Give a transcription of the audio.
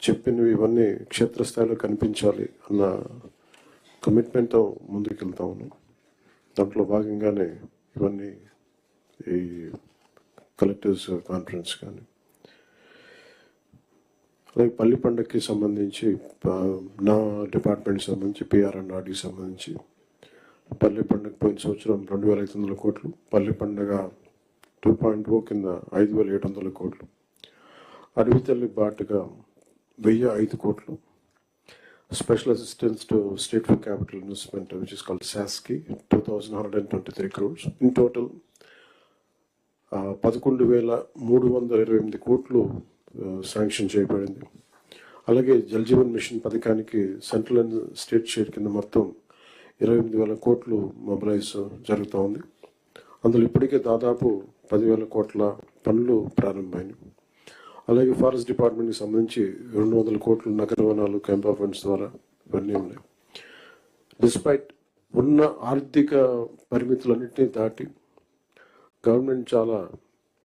చెప్పినవి ఇవన్నీ క్షేత్రస్థాయిలో కనిపించాలి అన్న కమిట్మెంట్తో ముందుకెళ్తా ఉన్నాం. దాంట్లో భాగంగానే ఇవన్నీ ఈ కలెక్టర్స్ కాన్ఫరెన్స్ కానీ, అలాగే పల్లి పండుగకి సంబంధించి నా డిపార్ట్మెంట్ సంబంధించి పిఆర్ఎన్ఆర్కి సంబంధించి పల్లి పండుగ పోయిన సంవత్సరం 2,500 కోట్లు, పల్లి పండుగ 2.0 కింద 5,700 కోట్లు, అడవి తల్లి బాటుగా 1,005 కోట్లు, special assistance to state for capital investment which is called SASCI 2,123 crores. In total 11,328 కోట్లు శాంక్షన్ చేయబడింది. అలాగే జల్ జీవన్ మిషన్ పథకానికి సెంట్రల్ అండ్ స్టేట్ షేర్ కింద మొత్తం 28,000 కోట్లు మొబిలైజ్ జరుగుతూ ఉంది. అందులో ఇప్పటికే దాదాపు 10,000 కోట్ల పనులు ప్రారంభమైనవి. అలాగే ఫారెస్ట్ డిపార్ట్మెంట్కి సంబంధించి 200 కోట్లు నగర వనాలు క్యాంపా ఫండ్స్ ద్వారా ఇవన్నీ ఉన్నాయి. డిస్పైట్ ఉన్న ఆర్థిక పరిమితులన్నింటినీ దాటి గవర్నమెంట్ చాలా